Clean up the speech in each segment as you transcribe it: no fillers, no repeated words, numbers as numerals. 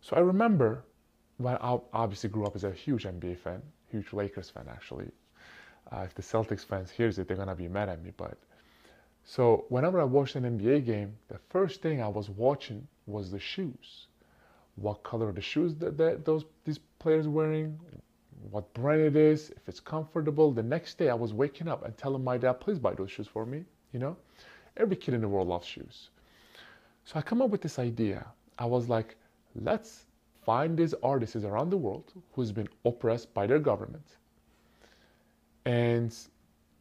So I remember when I obviously grew up as a huge NBA fan, huge Lakers fan actually. If the Celtics fans hears it, they're gonna be mad at me. But so whenever I watched an NBA game, the first thing I was watching was the shoes. What color are the shoes that these players wearing? What brand it is? If it's comfortable. The next day I was waking up and telling my dad, please buy those shoes for me. You know, every kid in the world loves shoes. So I come up with this idea. I was like, let's find these artists around the world who's been oppressed by their government, and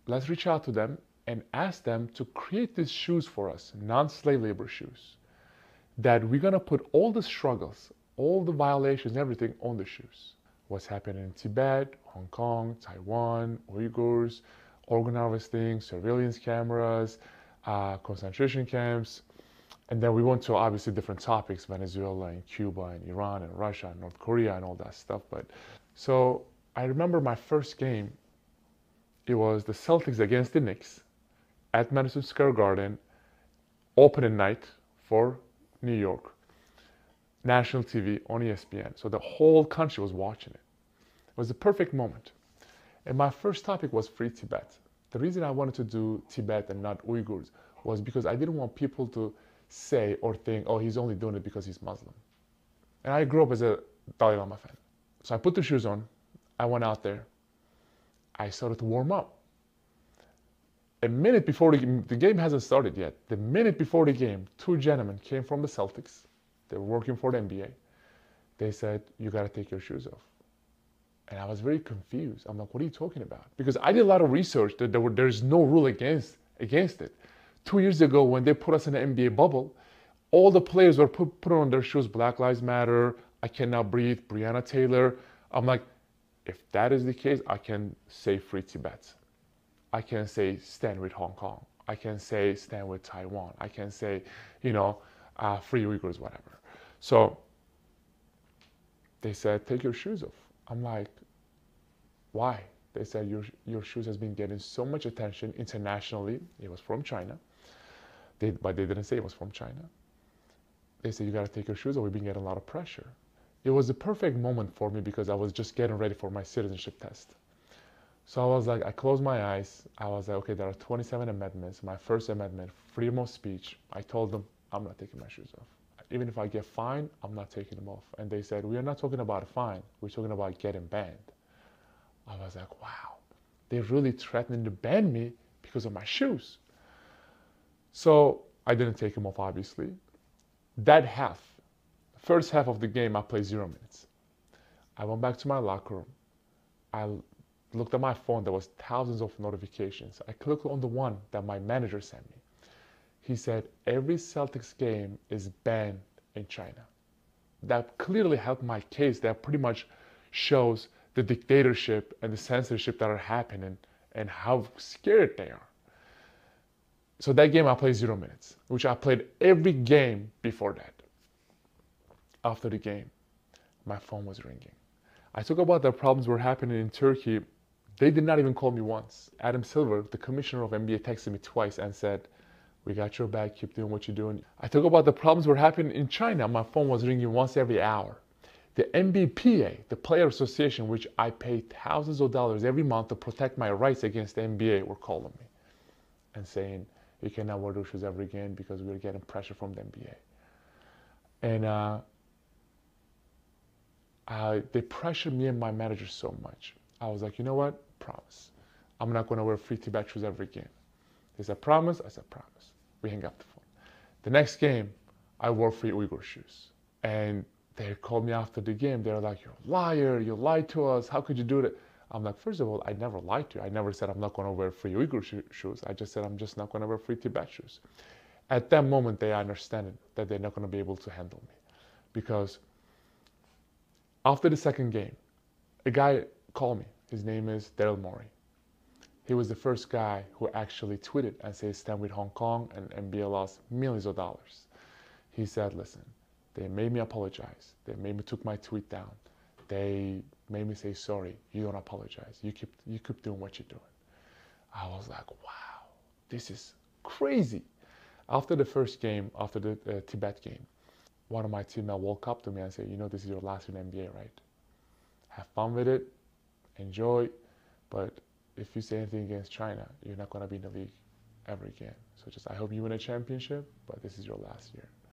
let's reach out to them and ask them to create these shoes for us, non-slave labor shoes, that we're gonna put all the struggles, all the violations, everything on the shoes. What's happening in Tibet, Hong Kong, Taiwan, Uyghurs, organ harvesting, surveillance cameras, concentration camps. And then we went to obviously different topics, Venezuela and Cuba and Iran and Russia and North Korea and all that stuff. But so I remember my first game, it was the Celtics against the Knicks at Madison Square Garden, opening night for New York, national TV on ESPN. So the whole country was watching it. It was the perfect moment. And my first topic was Free Tibet. The reason I wanted to do Tibet and not Uyghurs was because I didn't want people to say or think, oh, he's only doing it because he's Muslim. And I grew up as a Dalai Lama fan. So I put the shoes on, I went out there, I started to warm up. A minute before the game hasn't started yet, the minute before the game, two gentlemen came from the Celtics. They were working for the NBA. They said, you gotta take your shoes off. And I was very confused. I'm like, what are you talking about? Because I did a lot of research that there's no rule against it. 2 years ago, when they put us in the NBA bubble, all the players were put on their shoes, Black Lives Matter, I Cannot Breathe, Breonna Taylor. I'm like, if that is the case, I can say Free Tibet. I can say stand with Hong Kong. I can say stand with Taiwan. I can say, free Uyghurs, whatever. So they said, take your shoes off. I'm like, why? They said, your shoes has been getting so much attention internationally. It was from China. But they didn't say it was from China. They said, you got to take your shoes off. We've been getting a lot of pressure. It was the perfect moment for me because I was just getting ready for my citizenship test. So I was like, I closed my eyes. I was like, okay, there are 27 amendments. My first amendment, freedom of speech. I told them, I'm not taking my shoes off. Even if I get fined, I'm not taking them off. And they said, we are not talking about a fine. We're talking about getting banned. I was like, wow, they're really threatening to ban me because of my shoes. So I didn't take them off, obviously. That half, the first half of the game, I played 0 minutes. I went back to my locker room. I looked at my phone. There was thousands of notifications. I clicked on the one that my manager sent me. He said, every Celtics game is banned in China. That clearly helped my case. That pretty much shows the dictatorship and the censorship that are happening and how scared they are. So that game I played 0 minutes, which I played every game before that. After the game, my phone was ringing. I talk about the problems were happening in Turkey. They did not even call me once. Adam Silver, the commissioner of NBA, texted me twice and said, we got your back, keep doing what you're doing. I talk about the problems were happening in China. My phone was ringing once every hour. The NBPA, the Player Association, which I pay thousands of dollars every month to protect my rights against the NBA, were calling me and saying, you cannot wear those shoes ever again because we're getting pressure from the NBA. And they pressured me and my manager so much. I was like, you know what? Promise. I'm not going to wear free Tibet shoes ever again. They said, promise? I said, promise. We hang up the phone. The next game, I wore free Uyghur shoes. And they called me after the game. They're like, you're a liar. You lied to us. How could you do that? I'm like, first of all, I never lied to you. I never said I'm not going to wear free Uyghur shoes. I just said I'm just not going to wear free Tibet shoes. At that moment, they understand that they're not going to be able to handle me. Because after the second game, a guy called me. His name is Daryl Morey. He was the first guy who actually tweeted and said, stand with Hong Kong, and NBA lost millions of dollars. He said, listen, they made me apologize. They made me took my tweet down. They made me say, sorry, you don't apologize. You keep doing what you're doing. I was like, wow, this is crazy. After the first game, after the Tibet game, one of my teammates walk up to me and say, this is your last year in NBA, right? Have fun with it, enjoy, but if you say anything against China, you're not going to be in the league ever again. So I hope you win a championship, but this is your last year.